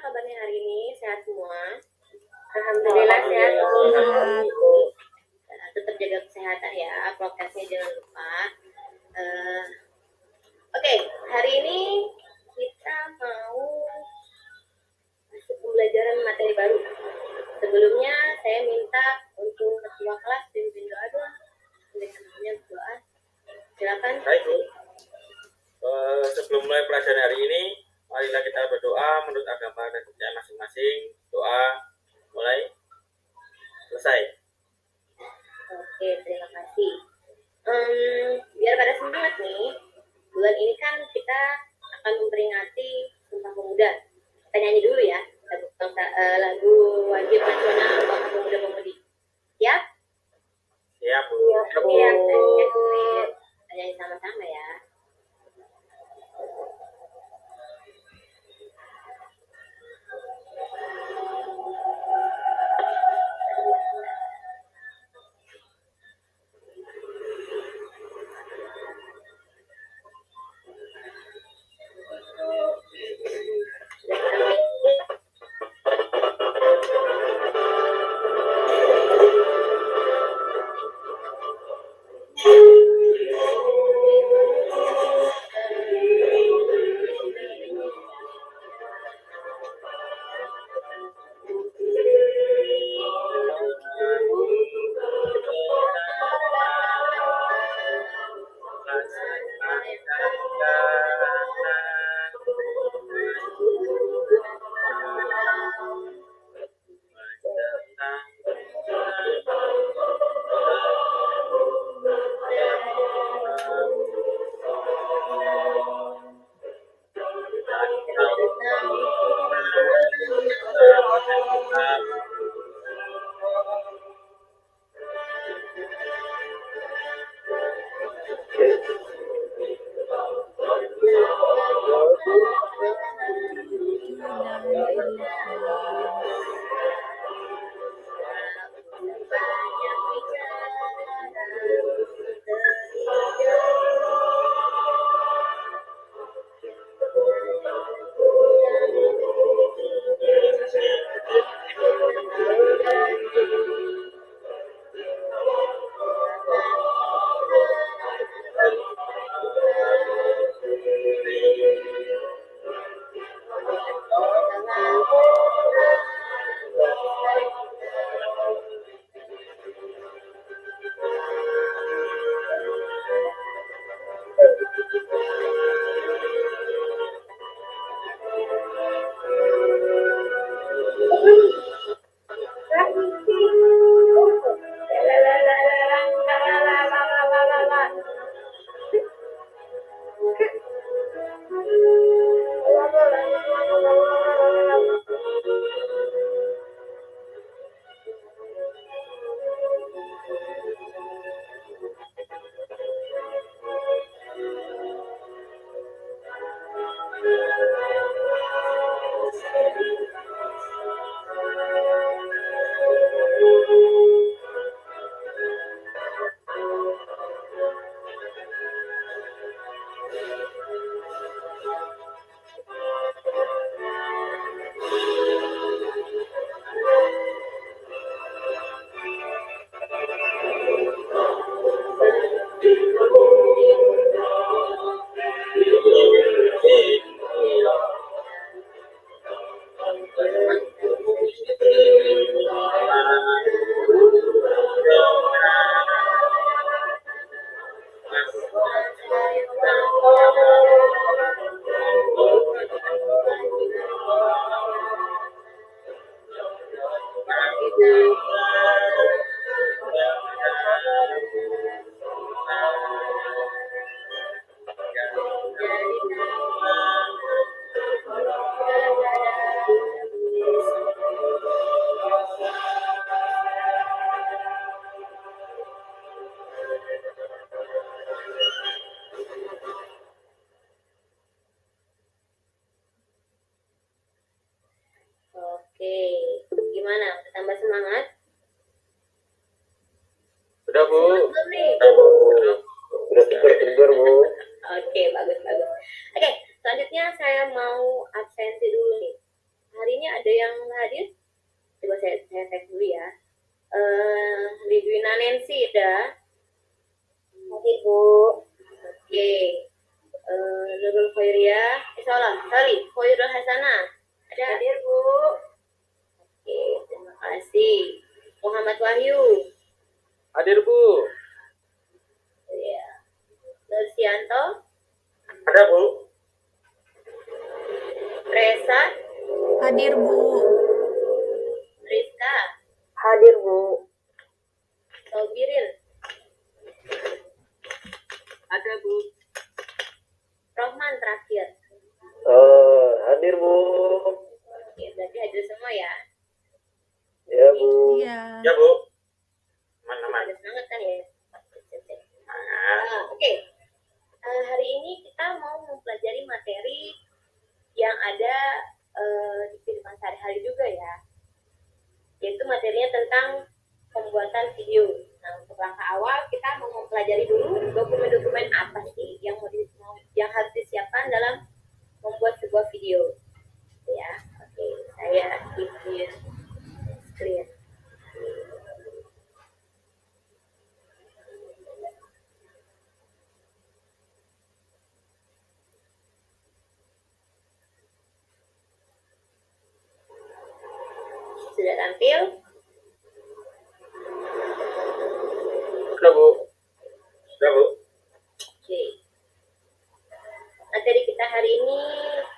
kabarnya hari ini? Sehat semua? Alhamdulillah sehat. Tetap jaga kesehatan ya, prokesnya jangan lupa. Oke, hari ini kita mau masuk pembelajaran materi baru. Sebelumnya saya minta untuk ketua kelas pimpin doa dong. Teman-temannya berdoa. Silakan. Baik Bu. Sebelum mulai pelajaran hari ini, marilah kita berdoa menurut agama dan kepercayaan masing-masing. Doa mulai. Selesai. Oke, terima kasih. Biar pada semangat nih, bulan ini kan kita akan memperingati Sumpah Pemuda. Kita nyanyi dulu ya, lagu wajib nasional Bapak Pemuda-Pemudi. Siap? Siap Bu. Siap. Kita nyanyi sama-sama ya. Oke, gimana? Tambah semangat? Sudah Bu. Belum nih? Sudah tidur Bu. Oke, bagus. Oke, selanjutnya saya mau absensi dulu nih. Hari ini ada yang hadir? Coba saya cek dulu ya. Lidwina Nancy ada? Hadir Bu. Oke. Nurul Khairia, sorry, Khairul Hasanah. Ada? Hadir Bu. Oke, terima kasih. Muhammad Wahyu. Hadir Bu. Ya. Nursianto. Ada Bu. Reza. Hadir Bu. Rizka. Hadir Bu. Sobirin. Ada Bu. Rohman terakhir. Hadir Bu. Oke, berarti hadir semua ya. Ya Bu. Iya. Ya Bu. Teman-teman. Ada semangat kan ya? Nah, Oke. Hari ini kita mau mempelajari materi yang ada di kehidupan sehari-hari juga ya. Yaitu materinya tentang pembuatan video. Nah, untuk langkah awal kita mau mempelajari dulu dokumen-dokumen apa sih yang harus disiapkan dalam membuat sebuah video. Ya, oke, saya izin screen. Sudah tampil? sudah Bu. Sudah Bu. Oke. Materi kita hari ini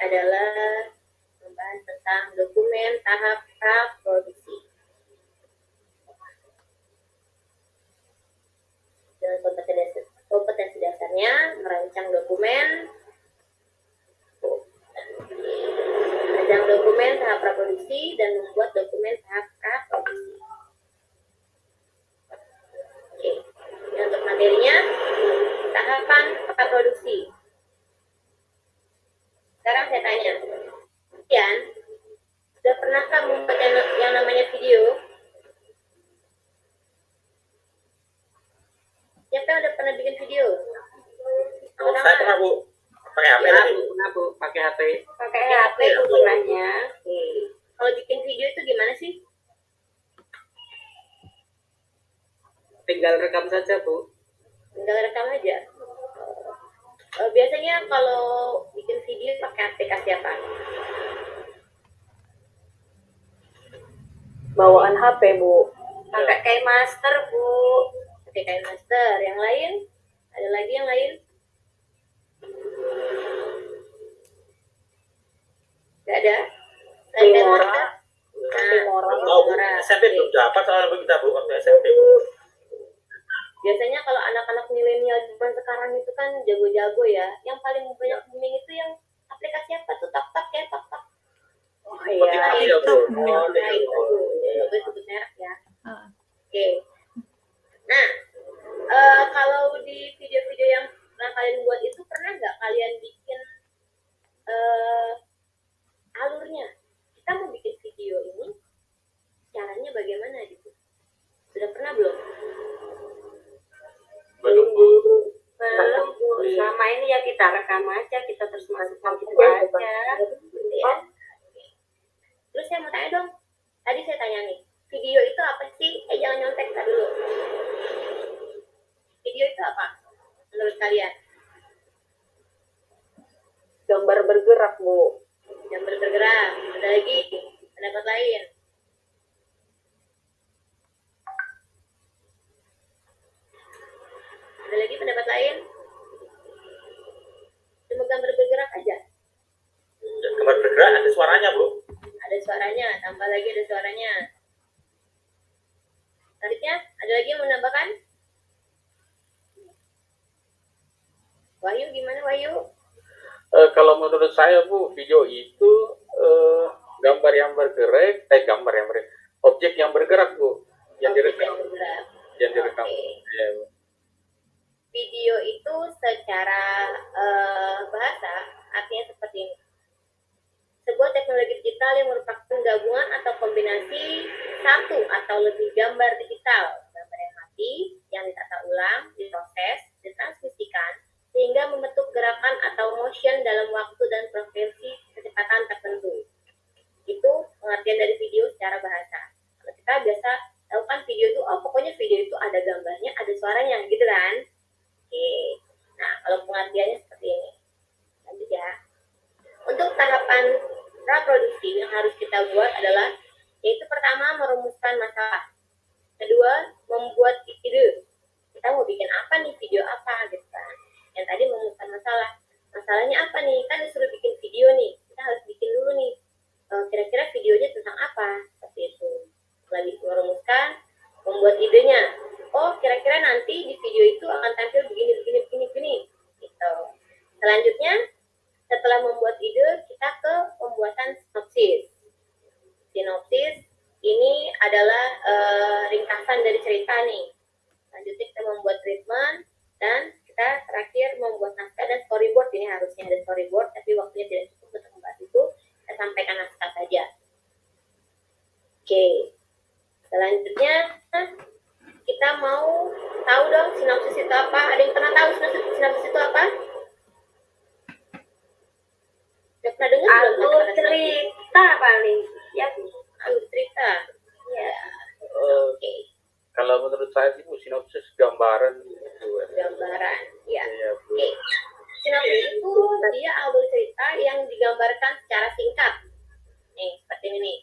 adalah membahas tentang dokumen tahap praproduksi. Dengan kompetensi dasarnya merancang dokumen tahap praproduksi dan membuat dokumen tahap praproduksi. Oke. Yang untuk materinya tahapan praproduksi. Sekarang saya tanya, kalian sudah pernahkah membuat yang namanya video? Siapa yang udah pernah bikin video? Saya pernah Bu. Pakai HP Ya, tadi. pernah Bu, pakai HP. Pakai HP penggunanya. Oke. Kalau bikin video itu gimana sih? Tinggal rekam saja Bu. Tinggal rekam aja. Biasanya kalau bikin video pakai aplikasi apa? Bawaan HP Bu. Pakai KineMaster Bu. Pakai KineMaster. Yang lain? Ada lagi yang lain? Gak ada? Selain Filmora. KineMaster? Nah, Filmora. Tahu Bu. Filmora. SMP Oke. belum dapat soalnya Bu kita Bu waktu SMP Bu. Biasanya kalau anak-anak milenial zaman sekarang itu kan jago-jago ya. Yang paling banyak booming itu yang aplikasi apa tuh? Tak-tak ya, tak-tak. Oh Oh, iya. TikTok ya Bu. TikTok, Bu. Oh, Nah, itu. TikTok. Nggak boleh sebut merek ya. Ah. Oke. Nah, kalau di video-video yang pernah kalian buat itu, pernah nggak kalian bikin alurnya? Kita mau bikin video ini, caranya bagaimana gitu? Sudah pernah belum? Belum Bu. Belum Bu. Selama ini ya kita rekam aja, kita terus masukkan gitu aja. Ya. Terus saya mau tanya dong, tadi saya tanya nih, video itu apa sih? Jangan nyontek tadi dulu. Video itu apa menurut kalian? Gambar bergerak Bu. Yang bergerak. Ada lagi pendapat lain? Ada lagi pendapat lain? Cuma gambar bergerak aja. Ya, gambar bergerak ada suaranya Bu. Ada suaranya, tambah lagi ada suaranya. Selanjutnya, ada lagi yang menambahkan? Wahyu, gimana Wahyu? Kalau menurut saya Bu, video itu gambar yang bergerak, objek yang bergerak Bu, yang Objek direkam, yang bergerak. yang direkam. Oke. Ya, Bu. Video itu secara bahasa artinya seperti ini. Sebuah teknologi digital yang merupakan gabungan atau kombinasi satu atau lebih gambar digital, gambar yang mati, yang ditata ulang, diproses, ditransmisikan, sehingga membentuk gerakan atau motion dalam waktu dan frekuensi kecepatan tertentu. Itu pengertian pengertian dari video secara bahasa. Kalau kita biasa tahu kan video itu, oh pokoknya video itu ada gambarnya, ada suaranya, gitu kan? Oke. Nah, kalau pengertiannya seperti ini. Lanjut ya. Untuk tahapan praproduksi yang harus kita buat adalah, yaitu pertama merumuskan masalah. Kedua, membuat ide. Kita mau bikin apa nih, video apa gitu kan. Yang tadi merumuskan masalah. Masalahnya apa nih? Kan disuruh bikin video nih. Kita harus bikin dulu nih. Kira-kira videonya tentang apa? Seperti itu. Setelah merumuskan, membuat idenya. Oh, kira-kira nanti di video itu akan tampil begini. Gitu. Selanjutnya, setelah membuat ide, kita ke pembuatan sinopsis. Sinopsis ini adalah ringkasan dari cerita nih. Selanjutnya kita membuat treatment, dan kita terakhir membuat naskah dan storyboard. Ini harusnya ada storyboard, tapi waktunya tidak cukup untuk membahas itu. Kita sampaikan naskah saja. Oke. Selanjutnya kita mau tahu dong sinopsis itu apa. Ada yang pernah tahu sinopsis itu apa? Udah pernah dengar belum? Alur cerita paling ya. Alur cerita. Ya. Oke. Kalau menurut saya sih sinopsis gambaran gitu. Gambaran. Ya. Iya, Bu. Oke. Sinopsis itu dia alur cerita yang digambarkan secara singkat. Nih, seperti ini nih.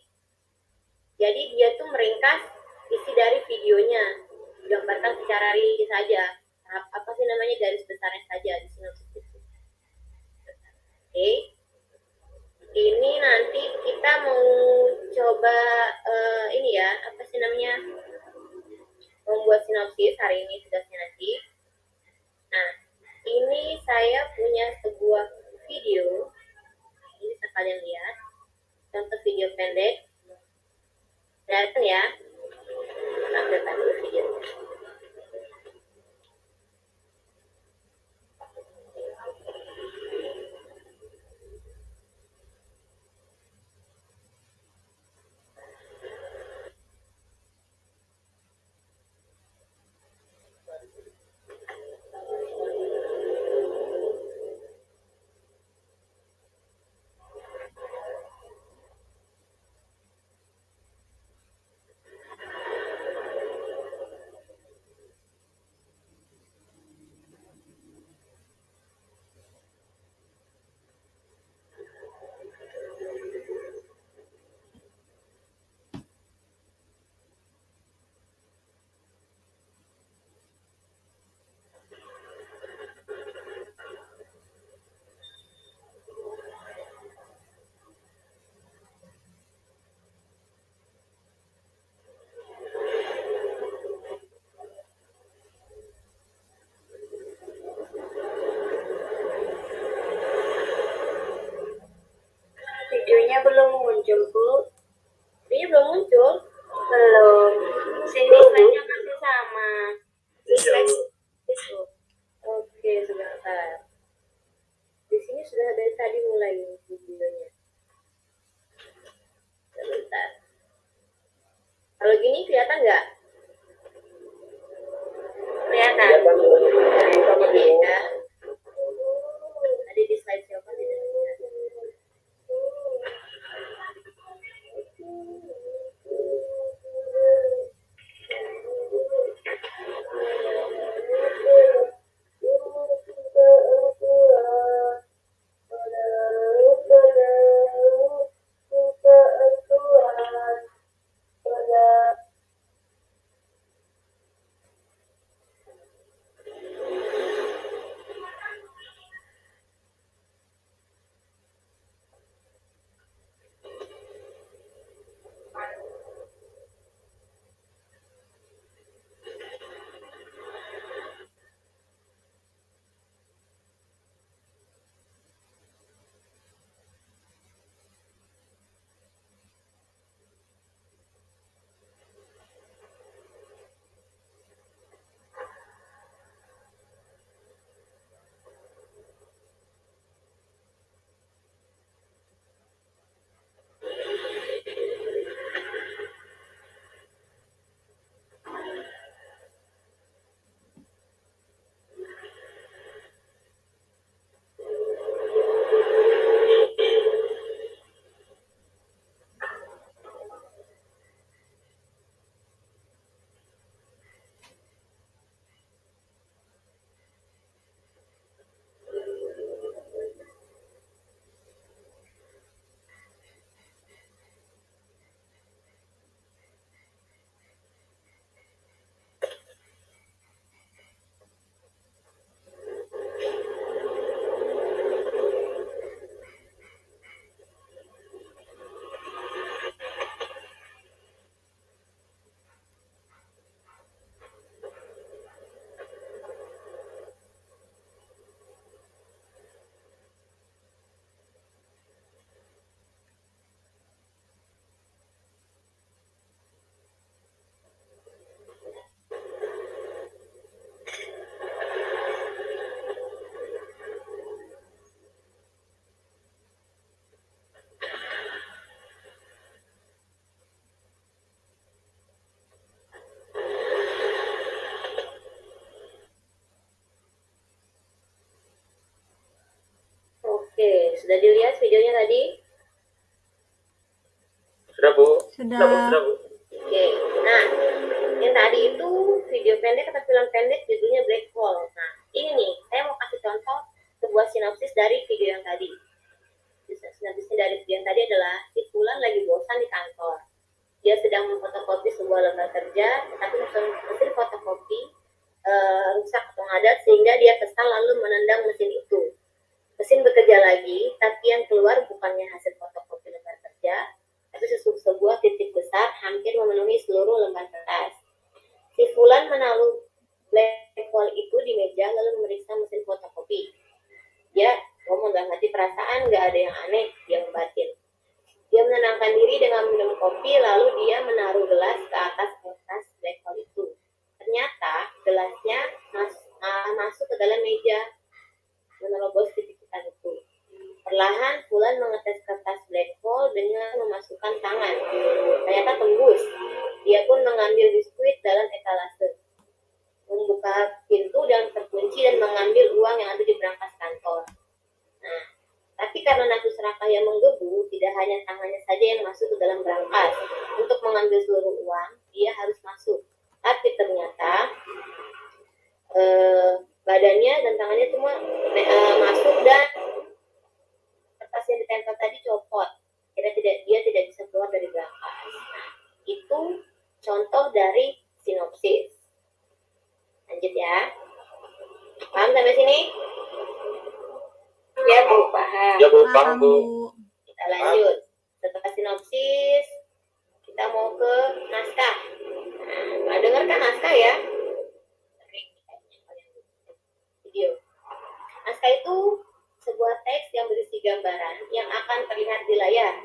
Jadi dia tuh meringkas isi dari videonya. Digambarkan secara rinci saja. Apa sih namanya, garis besarnya saja di sinopsis itu. Oke. Ini nanti kita mau coba ini ya, apa sih namanya? Membuat sinopsis hari ini tugasnya nanti. Nah, ini saya punya sebuah video. Ini bisa kalian lihat. Contoh video pendek. Datang ya. Tampilkan dulu video. Videonya belum muncul, Bu. Videonya belum muncul. Belum. Sini slide-nya masih sama. Iya, Bu. Oke, sebentar. Di sini sudah dari tadi mulai videonya. Sebentar. Kalau gini kelihatan nggak? Kelihatan. Ini ya. Ada di slide siapa tidak? Sudah dilihat videonya tadi? Sudah Bu. Sudah, Bu. Sudah, Bu. Oke, nah yang tadi itu video pendek atau film pendek judulnya Black Hole. Nah ini nih, saya mau kasih contoh sebuah sinopsis dari video yang tadi. Sinopsisnya dari video yang tadi adalah si Fulan lagi bosan di kantor. Dia sedang memfotokopi sebuah lembar kerja, tetapi mesin fotokopi rusak atau ngadat sehingga dia kesal lalu menendang mesin itu. Mesin bekerja lagi, tapi yang keluar bukannya hasil fotokopi lembar kerja, tapi sebuah titik besar hampir memenuhi seluruh lembar kertas. Si Fulan menaruh black hole itu di meja lalu memeriksa mesin fotokopi. Dia ngomong dalam hati perasaan gak ada yang aneh, dia membatin. Dia menenangkan diri dengan minum kopi lalu dia menaruh gelas ke atas kertas black hole itu. Ternyata gelasnya masuk ke dalam meja menerobos titik-titik itu. Perlahan Fulan mengetes kertas black hole dengan memasukkan tangan. Ternyata tembus. Dia pun mengambil biskuit dalam etalase, membuka pintu dan terkunci dan mengambil uang yang ada di berangkas kantor. Nah, tapi karena nafsu serakah yang menggebu, tidak hanya tangannya saja yang masuk ke dalam berangkas. Untuk mengambil seluruh uang, dia harus masuk. Tapi ternyata badannya dan tangannya semua masuk dan kertas yang ditempel tadi copot. Dia tidak bisa keluar dari berangkas. Nah, itu contoh dari sinopsis. Lanjut ya. Paham sampai sini? Ya Bu, paham. Ya Bu, paham Bu. Kita lanjut. Setelah sinopsis, kita mau ke naskah. Nah, dengar kan naskah ya? Video. Naskah itu sebuah teks yang berisi gambaran yang akan terlihat di layar.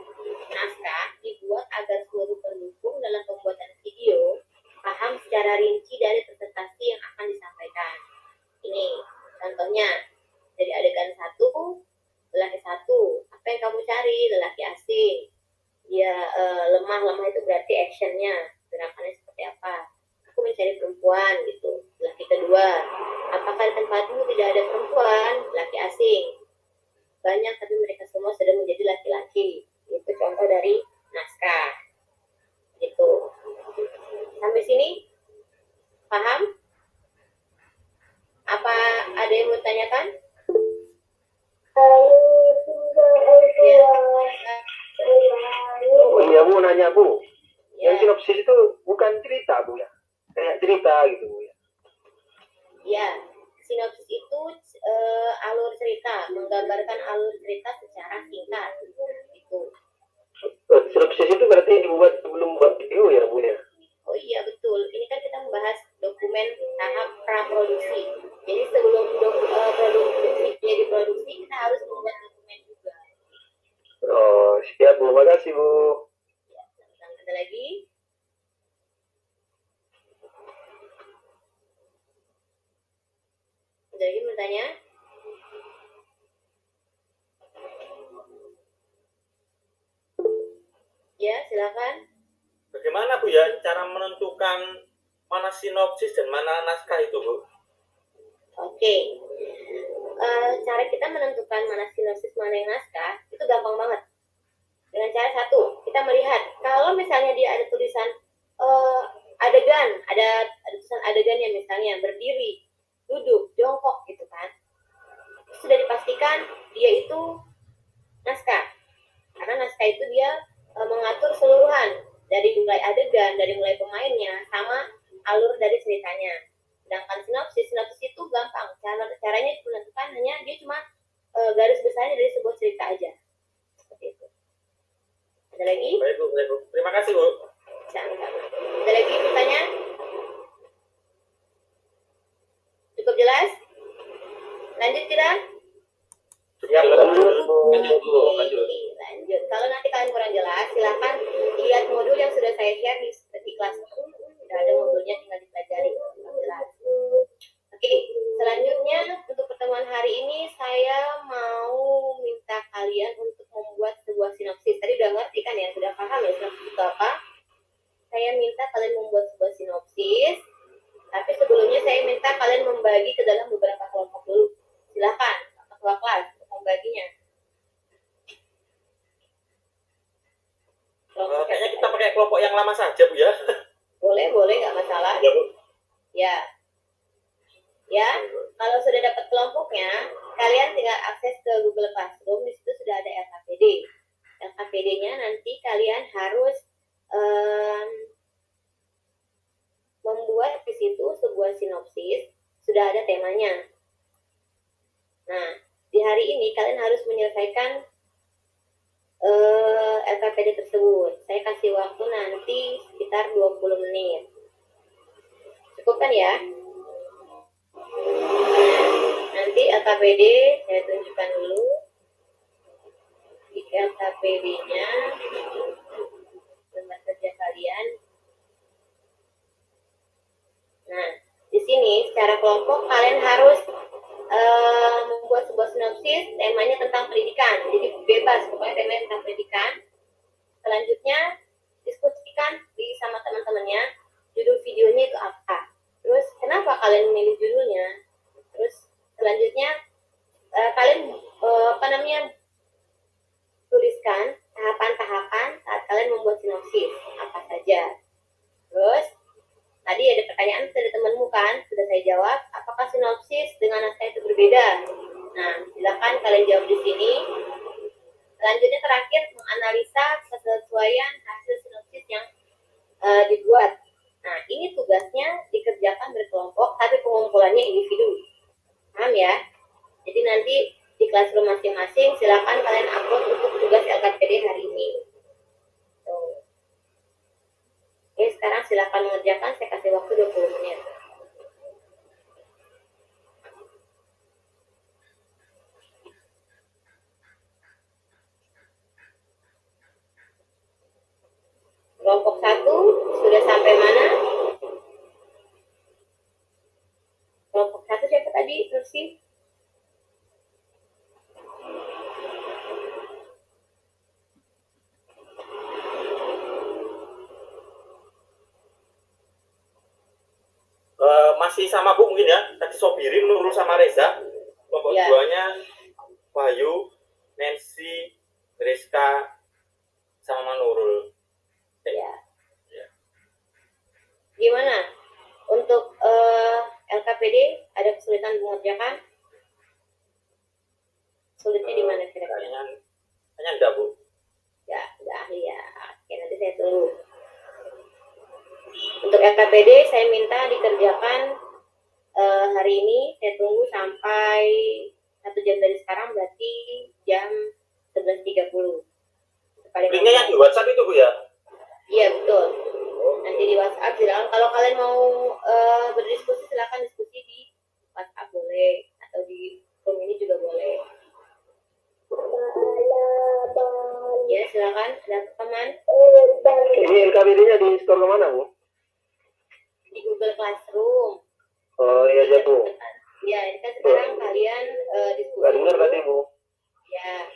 Naskah dibuat agar seluruh pendukung dalam pembuatan video paham secara rinci dari presentasi yang akan disampaikan. Ini contohnya dari adegan 1, lelaki 1. Apa yang kamu cari? Lelaki asing. Dia lemah itu berarti actionnya, gerakannya seperti apa? Aku mencari perempuan gitu. Lelaki kedua. Apakah di tempatmu tidak ada perempuan? Lelaki asing. Banyak tapi mereka semua sudah menjadi laki-laki. Itu contoh dari naskah. Gitu. Sampai sini paham? Apa ada yang mau tanyakan? Ya. Oh iya Bu, nanya Bu. Ya. Yang sinopsis itu bukan cerita Bu ya? Kayak cerita gitu Bu ya? Ya, sinopsis itu alur cerita, menggambarkan alur cerita secara singkat. Gitu. Sinopsis itu berarti dibuat sebelum buat video ya Bu ya? Oh iya betul. Ini kan kita membahas dokumen tahap praproduksi. Jadi sebelum produksinya diproduksi, kita harus membuat dokumen juga. Oh siap Bu, makasih Bu. Ya, ada lagi? Ada lagi mau tanya? Ya, silakan. Bagaimana Bu ya cara menentukan mana sinopsis dan mana naskah itu Bu? Oke. Cara kita menentukan mana sinopsis mana yang naskah itu gampang banget. Dengan cara satu, kita melihat kalau misalnya dia ada tulisan adegan, ada tulisan adegannya misalnya berdiri, duduk, jongkok gitu kan. Sudah dipastikan dia itu naskah. Karena naskah itu dia mengatur seluruhan dari mulai adegan, dari mulai pemainnya, sama alur dari ceritanya. Sedangkan sinopsis itu gampang. Caranya menentukan hanya dia cuma garis besarnya dari sebuah cerita aja. Seperti itu. Ada lagi? Baik Bu. Terima kasih Bu. Sama-sama. Ada lagi pertanyaan? Cukup jelas? Lanjut kita? Ya, lanjut Bu. Lanjut. Kalau nanti kalian kurang jelas, silakan lihat modul yang sudah saya share di kelas. Sudah ada modulnya, tinggal dipelajari. Jelas. Oke, selanjutnya untuk pertemuan hari ini saya mau minta kalian untuk membuat sebuah sinopsis. Tadi udah ngerti kan ya, sudah paham ya sinopsis itu apa? Saya minta kalian membuat sebuah sinopsis. Tapi sebelumnya saya minta kalian membagi ke dalam beberapa kelompok dulu. Silakan, ketua kelas untuk membaginya. kelompok yang lama saja Bu ya. Boleh, nggak masalah. Ya Bu. Ya. Ya, kalau sudah dapat kelompoknya, kalian tinggal akses ke Google Classroom. Di situ sudah ada LKPD. LKPD-nya nanti kalian harus membuat di situ sebuah sinopsis. Sudah ada temanya. Nah, di hari ini kalian harus menyelesaikan LKPD tersebut. Saya kasih waktu nanti sekitar 20 menit. Cukup kan ya? Nanti LKPD saya tunjukkan dulu. Di LKPD-nya tempat kerja kalian. Nah, di sini secara kelompok kalian harus membuat sebuah sinopsis, temanya tentang pendidikan. Jadi bebas, pokoknya temanya tentang pendidikan. Selanjutnya diskusikan sama teman-temannya judul videonya itu apa. Terus kenapa kalian memilih judulnya? Terus selanjutnya kalian tuliskan tahapan-tahapan saat kalian membuat sinopsis apa saja. Terus tadi ada pertanyaan dari temanmu kan, sudah saya jawab. Apakah sinopsis dengan naskah itu berbeda? Nah, silakan kalian jawab di sini. Selanjutnya terakhir menganalisa kesesuaian hasil sinopsis yang dibuat. Nah, ini tugasnya dikerjakan berkelompok, tapi pengumpulannya individu. Paham ya? Jadi nanti di Classroom masing-masing silakan kalian upload untuk tugas LKPD hari ini. Tuh. Oke, sekarang silakan mengerjakan, saya kasih waktu 20 menit. Kelompok 1 sudah sampai mana? Kelompok 1 siapa tadi? Terus Masih sama Bu mungkin ya. Tadi Sobirin, Nurul sama Reza. Kelompok Ya. duanya Bayu, Nancy, Rizka, sama Nurul. ya. Ya. Gimana? Untuk LKPD ada kesulitan mengerjakan? Sulitnya di mana kira-kira? Kayaknya enggak Bu. Ya, udah ahli ya. Oke, nanti saya tunggu. Untuk LKPD saya minta dikerjakan hari ini. Saya tunggu sampai 1 jam dari sekarang, berarti jam 11.30. Linknya yang di WhatsApp itu Bu ya? Iya, betul. Nanti di WhatsApp silakan. Kalau kalian mau berdiskusi, silakan diskusi di WhatsApp boleh, atau di room ini juga boleh. Ya, silakan. Ada teman Ini LKPD-nya di store kemana, Bu? di Google Classroom. Oh iya aja, Bu. Ya, ini kan sekarang kalian diskusi. Nggak dengar tadi, Bu. Ya,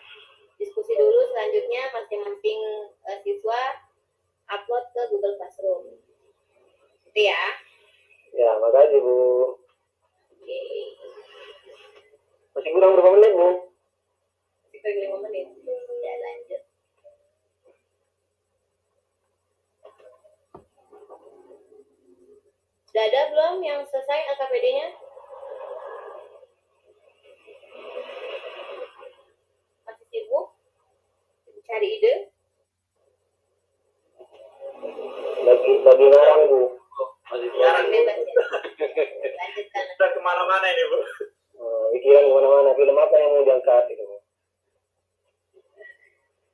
diskusi dulu. Selanjutnya masing-masing siswa upload ke Google Classroom. Itu ya. Ya, makasih, Bu. Oke. Masih kurang berapa menit, Bu? Sekitar 5 menit. Ya, lanjut. Sudah ada belum yang selesai LKPD-nya? Masih sibuk? Cari ide? Lagi ngarang, Bu. Masih Ngarang, Bu. Bebas ya. Lanjutkan. Udah kemana-mana ini Bu. Pikiran kemana-mana. Film apa yang mau diangkat, gitu, Bu?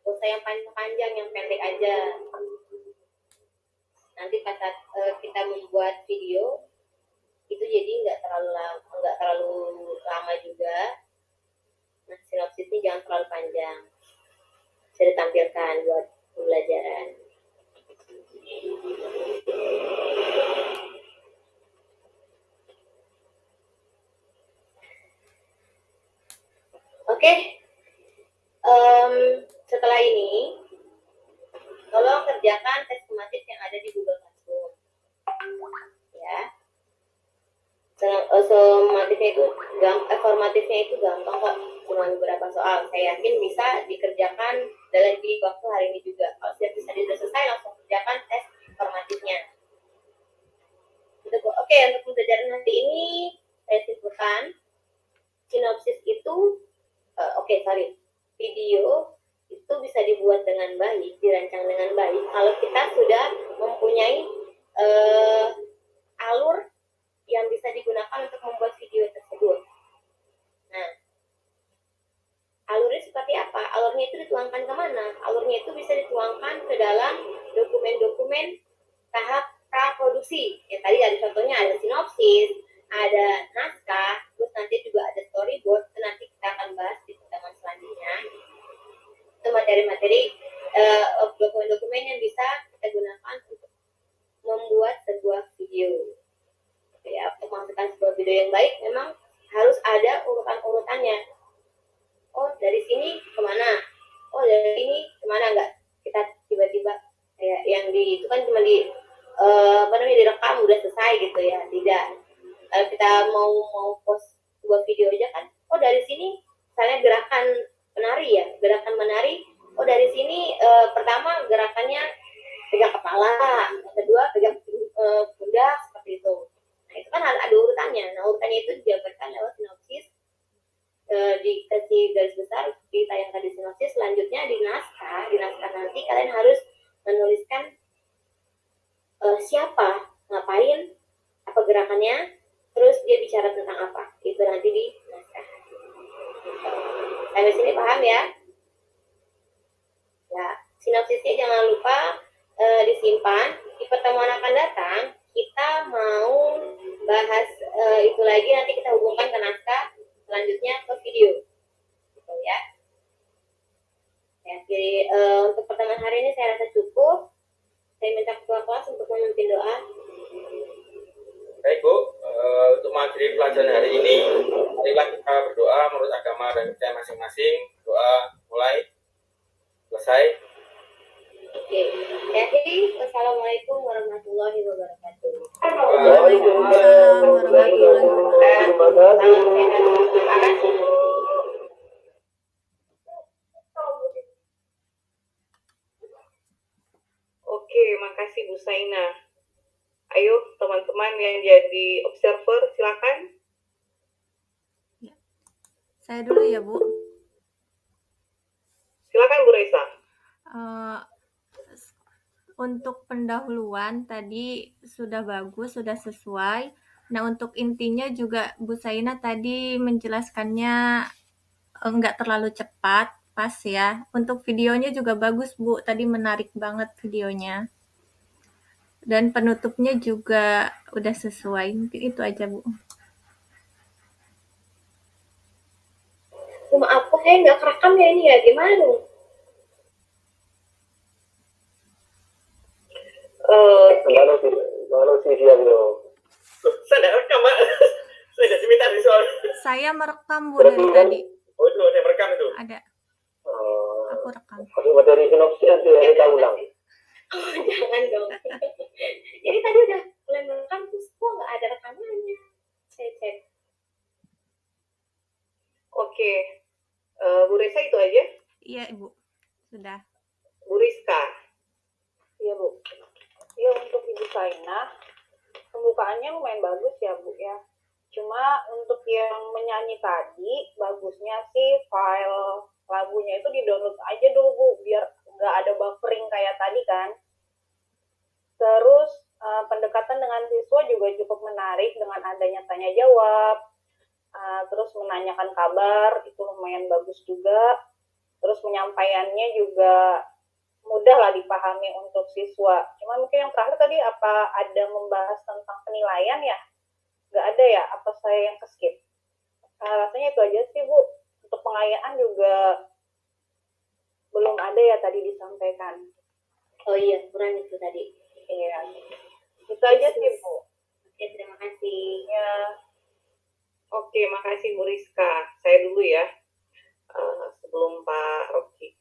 Gak usah yang panjang-panjang, yang pendek aja. Nanti pas saat kita membuat video itu jadi nggak terlalu lama juga. Nah, sinopsisnya jangan terlalu panjang. Bisa ditampilkan buat pembelajaran. Oke. Setelah ini tolong kerjakan tes tematik yang ada di Google Classroom. Ya. Formatifnya itu gampang kok, cuma beberapa soal. Saya yakin bisa dikerjakan dalam waktu hari ini juga. Kalau sudah bisa selesai langsung kerjakan. mengerjakan tes informatifnya. Oke, untuk pembelajaran hari ini saya simpulkan sinopsis itu video itu bisa dibuat dengan baik, dirancang dengan baik kalau kita sudah mempunyai alur yang bisa digunakan untuk membuat video tersebut. Nah, alurnya seperti apa? Alurnya itu dituangkan kemana? Alurnya itu bisa dituangkan ke dalam dokumen-dokumen tahap praproduksi. Ya, tadi ada contohnya, ada sinopsis, ada naskah, terus nanti juga ada storyboard. Itu nanti kita akan bahas di pertemuan selanjutnya. Itu materi-materi dokumen-dokumen yang bisa kita gunakan untuk membuat sebuah video. Ya, untuk menghasilkan sebuah video yang baik memang harus ada urutan-urutannya. Oh, dari sini kemana? Oh, dari sini kemana? Enggak kita tiba-tiba kayak yang di itu kan cuma direkam udah selesai gitu ya. Tidak. Kalau kita mau post sebuah video aja kan, oh dari sini misalnya gerakan menari, oh dari sini pertama gerakannya pegang kepala, yang kedua pegang pundak, seperti itu. Nah, itu kan ada urutannya. Nah, urutannya itu dijabarkan lewat sinopsis, dikasih garis besar, ditayangkan di sinopsis. Selanjutnya di naskah nanti kalian harus menuliskan siapa, ngapain, apa gerakannya, terus dia bicara tentang apa. Itu nanti di naskah. Sampai sini paham ya? Ya, sinopsisnya jangan lupa disimpan. Di pertemuan akan datang kita mau bahas itu lagi, nanti kita hubungkan ke naskah, selanjutnya ke video, gitu ya. Jadi untuk pertemuan hari ini saya rasa cukup. Saya minta ketua kelas untuk memimpin doa. Baik Bu, untuk materi pelajaran hari ini, marilah kita berdoa menurut agama dan percaya masing-masing. Doa mulai, selesai. Oke, jadi wassalamualaikum warahmatullahi wabarakatuh. Waalaikumsalam warahmatullahi wabarakatuh. Terima kasih. Oke, makasih Bu Saina. Ayo teman-teman yang jadi observer silakan. Saya dulu ya, Bu. Silakan Bu Reza. Untuk pendahuluan tadi sudah bagus, sudah sesuai. Nah, untuk intinya juga Bu Saina tadi menjelaskannya enggak terlalu cepat, pas ya. Untuk videonya juga bagus, Bu. Tadi menarik banget videonya. Dan penutupnya juga udah sesuai. Mungkin itu aja, Bu. Maaf, kok kayak nggak kerekam ya ini ya? Gimana dong? Kalau sih siap dong. Saya tidak rekam, Mbak. Saya tidak diminta di soal. Saya merekam, Bu, dari tadi. Oh, itu ada yang merekam itu? Ada. Aku rekam. Masuk materi sinopsis nanti kita ulang. Oh, jangan dong. Jadi tadi udah mulai merekam, terus kok nggak ada rekamannya? Saya cek. Oke, Bu Reza itu aja. Iya, Ibu. Sudah. Bu Rizka. Iya Bu. Ya untuk Ibu Saina, pembukaannya lumayan bagus ya Bu ya. Cuma untuk yang menyanyi tadi, bagusnya sih file lagunya itu di-download aja dulu Bu, biar nggak ada buffering kayak tadi kan. Terus pendekatan dengan siswa juga cukup menarik dengan adanya tanya jawab. Terus menanyakan kabar, itu lumayan bagus juga. Terus penyampaiannya juga mudah lah dipahami untuk siswa. Cuma mungkin yang terakhir tadi apa ada membahas tentang penilaian ya? Nggak ada ya? Apa saya yang keskip? Rasanya itu aja sih Bu. Untuk pengayaan juga belum ada ya tadi disampaikan. Oh iya, kurang itu tadi. Iya. Itu aja sih Bu. Oke, terima kasih. Ya. Oke, makasih Bu Rizka. Saya dulu ya. Sebelum Pak Rocky.